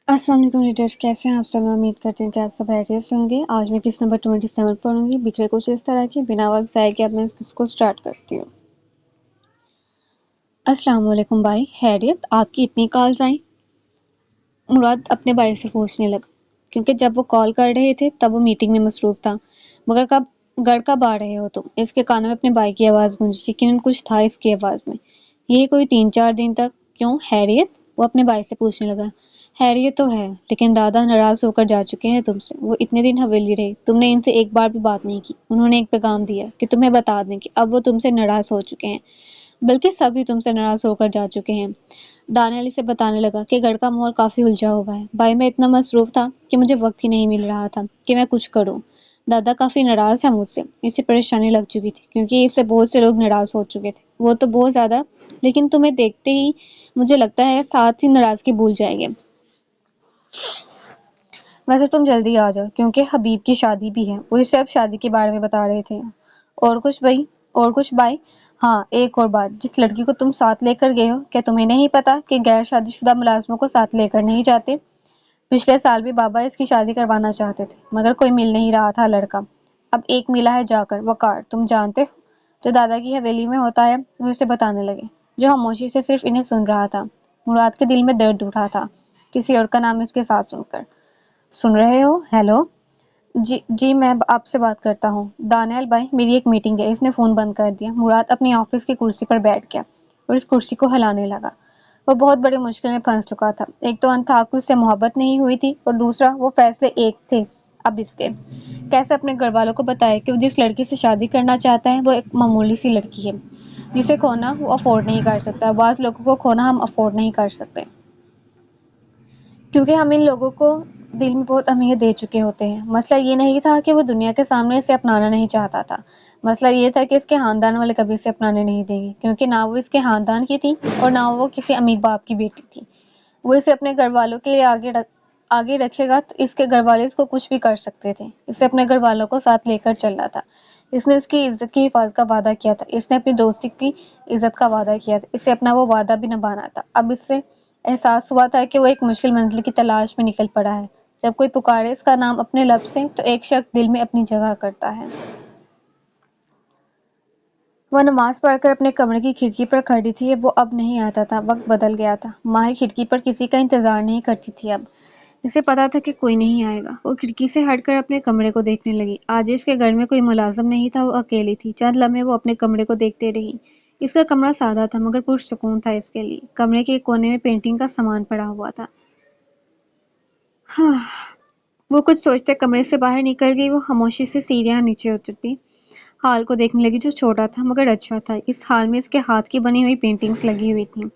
السلام علیکم ریڈرز، کیسے ہیں آپ سب؟ میں امید کرتی ہوں کہ آپ سب خیریت سے ہوں گے۔ آج میں کس نمبر 27 پڑھوں گی، بکھرے کچھ اس طرح کے بنا وقت ضائع کیا میں اس کو سٹارٹ کرتی ہوں۔ السلام علیکم بھائی، خیریت؟ آپ کی اتنی کالز آئیں؟ مراد اپنے بھائی سے پوچھنے لگا، کیونکہ جب وہ کال کر رہے تھے تب وہ میٹنگ میں مصروف تھا۔ مگر گھر کب آ رہے ہو تم؟ اس کے کانوں میں اپنے بھائی کی آواز گونجی، یقیناً کچھ تھا اس کی آواز میں۔ یہ کوئی 3-4 دن تک؟ کیوں، خیریت؟ وہ اپنے بھائی سے پوچھنے لگا۔ خیریت تو ہے، لیکن دادا ناراض ہو کر جا چکے ہیں تم سے۔ وہ اتنے دن حویلی رہے، تم نے ان سے ایک بار بھی بات نہیں کی۔ انہوں نے ایک پیغام دیا کہ تمہیں بتا دیں کہ اب وہ تم سے ناراض ہو چکے ہیں، بلکہ سبھی تم سے ناراض ہو کر جا چکے ہیں۔ دانیال اسے بتانے لگا کہ گھر کا ماحول کافی الجھا ہوا ہے۔ بھائی میں اتنا مصروف تھا کہ مجھے وقت ہی نہیں مل رہا تھا کہ میں کچھ کروں۔ دادا کافی ناراض ہے مجھ سے، اسے پریشانی لگ چکی تھی کیونکہ اس سے بہت سے لوگ ناراض ہو چکے تھے، وہ تو بہت زیادہ، لیکن تمہیں دیکھتے ہی مجھے لگتا ہے ساتھ ہی ناراضگی بھول جائیں گے۔ ویسے تم جلدی آ جاؤ کیونکہ حبیب کی شادی بھی ہے۔ وہ اسے اب شادی کے بارے میں بتا رہے تھے۔ اور کچھ بھائی؟ اور کچھ بھائی؟ ہاں، ایک اور بات، جس لڑکی کو تم ساتھ لے کر گئے ہو، کیا تمہیں نہیں پتا کہ غیر شادی شدہ ملازموں کو ساتھ لے کر نہیں جاتے؟ پچھلے سال بھی بابا اس کی شادی کروانا چاہتے تھے، مگر کوئی مل نہیں رہا تھا لڑکا۔ اب ایک ملا ہے جا کر، وقار، تم جانتے ہو، جو دادا کی حویلی میں ہوتا ہے۔ وہ اسے بتانے لگے، جو خاموشی سے صرف انہیں سن رہا تھا۔ مراد کے دل میں درد اٹھا تھا کسی اور کا نام اس کے ساتھ سن کر۔ سن رہے ہو؟ ہیلو؟ جی میں آپ سے بات کرتا ہوں۔ دانیال بھائی، میری ایک میٹنگ ہے۔ اس نے فون بند کر دیا۔ مراد اپنی آفس کی کرسی پر بیٹھ گیا اور اس کرسی کو ہلانے لگا۔ وہ بہت بڑی مشکل میں پھنس چکا تھا۔ ایک تو انتھا کو اس سے محبت نہیں ہوئی تھی، اور دوسرا وہ فیصلے ایک تھے اب اس کے۔ کیسے اپنے گھر والوں کو بتائے کہ وہ جس لڑکی سے شادی کرنا چاہتا ہے وہ ایک معمولی سی لڑکی ہے جسے کھونا وہ افورڈ نہیں کر سکتا۔ بعض لوگوں کو کھونا ہم افورڈ نہیں کر سکتے کیونکہ ہم ان لوگوں کو دل میں بہت اہمیت دے چکے ہوتے ہیں۔ مسئلہ یہ نہیں تھا کہ وہ دنیا کے سامنے اسے اپنانا نہیں چاہتا تھا، مسئلہ یہ تھا کہ اس کے خاندان والے کبھی اسے اپنانے نہیں دیں گے، کیونکہ نہ وہ اس کے خاندان کی تھی اور نہ وہ کسی امیر باپ کی بیٹی تھی۔ وہ اسے اپنے گھر والوں کے لیے آگے رکھے گا تو اس کے گھر والے اس کو کچھ بھی کر سکتے تھے۔ اسے اپنے گھر والوں کو ساتھ لے کر چلنا تھا۔ اس نے اس کی عزت کی حفاظت کا وعدہ کیا تھا، اس نے اپنی دوستی کی عزت کا وعدہ کیا تھا، اسے اپنا وہ وعدہ بھی نبھانا تھا۔ اب اس سے احساس ہوا تھا کہ وہ ایک مشکل منزل کی تلاش میں نکل پڑا ہے۔ جب کوئی پکارے اس کا نام اپنے لب سے تو ایک شخص دل میں اپنی جگہ کرتا ہے۔ وہ نماز پڑھ کر اپنے کمرے کی کھڑکی پر کھڑی تھی۔ وہ اب نہیں آتا تھا، وقت بدل گیا تھا۔ ماہی کھڑکی پر کسی کا انتظار نہیں کرتی تھی اب، اسے پتا تھا کہ کوئی نہیں آئے گا۔ وہ کھڑکی سے ہٹ کر اپنے کمرے کو دیکھنے لگی۔ آج اس کے گھر میں کوئی ملازم نہیں تھا، وہ اکیلی تھی۔ چند لمحے وہ اپنے کمرے کو دیکھتے رہی۔ اس کا کمرہ سادہ تھا مگر پرسکون تھا اس کے لیے۔ کمرے کے ایک کونے میں پینٹنگ کا سامان پڑا ہوا تھا۔ وہ کچھ سوچتے کمرے سے باہر نکل گئی۔ وہ خاموشی سے سیڑھیاں نیچے اترتی ہال کو دیکھنے لگی، جو چھوٹا تھا مگر اچھا تھا۔ اس ہال میں اس کے ہاتھ کی بنی ہوئی پینٹنگز لگی ہوئی تھیں۔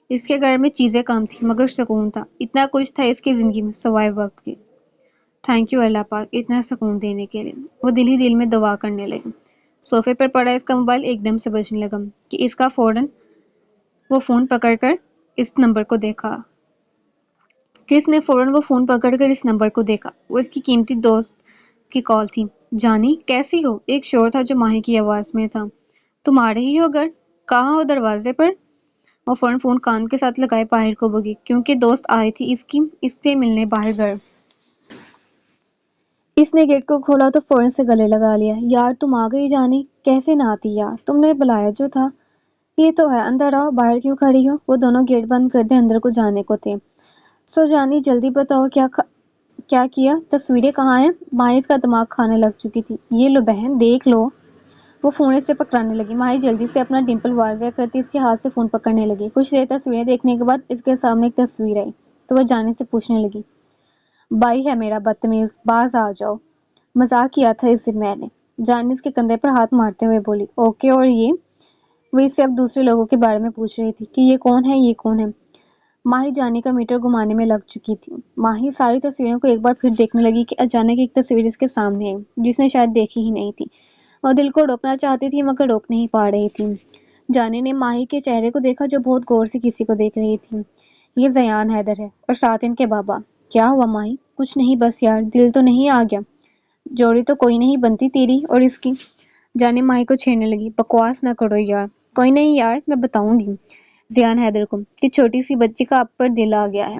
اس کے گھر میں چیزیں کم تھیں مگر سکون تھا۔ اتنا کچھ تھا اس کی زندگی میں سوائے وقت کے۔ تھینک یو اللہ پاک، اتنا سکون دینے کے لیے۔ وہ دل ہی دل میں دعا کرنے لگی۔ صوفے پر پڑا اس کا موبائل ایک دم سے بجنے لگا کہ اس کا وہ فون پکڑ کر اس نمبر کو دیکھا۔ وہ فون پکڑ کر اس نمبر کو دیکھا۔ وہ اس کی قیمتی دوست کی کال تھی۔ جانی، کیسی ہو؟ ایک شور تھا جو ماہی کی آواز میں تھا۔ تم آ رہی ہو گھر؟ کہاں ہو؟ دروازے پر۔ وہ فوراً فون کان کے ساتھ لگائے باہر کو بھاگی کیونکہ دوست آئی تھی اس سے ملنے باہر گھر۔ اس نے گیٹ کو کھولا تو فوراً سے گلے لگا لیا۔ یار تم آ گئی جانی، کیسے نہ آتی یار، تم نے بلایا جو تھا۔ یہ تو ہے، اندر آؤ، باہر کیوں کھڑی ہو؟ وہ دونوں گیٹ بند کر دے اندر کو جانے کو تھے۔ سو جانی جلدی بتاؤ کیا کیا؟ تصویریں کہاں ہیں؟ ماہی اس کا دماغ کھانے لگ چکی تھی۔ یہ لو بہن دیکھ لو۔ وہ فون اس سے پکڑانے لگی۔ ماہی جلدی سے اپنا ڈمپل واضح کرتی اس کے ہاتھ سے فون پکڑنے لگی۔ کچھ دیر تصویریں دیکھنے کے بعد اس کے سامنے ایک تصویر آئی تو وہ جانی سے پوچھنے لگی، بھائی ہے میرا بدتمیز، باز آ جاؤ، مذاق کیا تھا اس دن میں نے۔ جانی اس کے کندھے پر ہاتھ مارتے ہوئے بولی، اوکے اور یہ؟ وہ اس سے اب دوسرے لوگوں کے بارے میں پوچھ رہی تھی کہ یہ کون ہے، یہ کون ہے۔ ماہی جانی کا میٹر گھمانے میں لگ چکی تھی۔ ماہی ساری تصویروں کو ایک بار پھر دیکھنے لگی کہ اچانک ایک تصویر اس کے سامنے آئی جس نے شاید دیکھی ہی نہیں تھی۔ وہ دل کو روکنا چاہتی تھی مگر روک نہیں پا رہی تھی۔ جانی نے ماہی کے چہرے کو دیکھا جو بہت غور سے کسی کو دیکھ رہی تھی۔ یہ زیان حیدر ہے اور ساتھ ان کے بابا۔ کیا ہوا ماہی؟ کچھ نہیں، بس یار دل تو نہیں آ گیا؟ جوڑی تو کوئی نہیں بنتی تیری اور اس کی؟ جانی ماہی کو چھیڑنے لگی، بکواس نہ کرو یار۔ کوئی نہیں یار، میں بتاؤں گی زیان حیدر کو کہ چھوٹی سی بچی کا آپ پر دل آ گیا ہے۔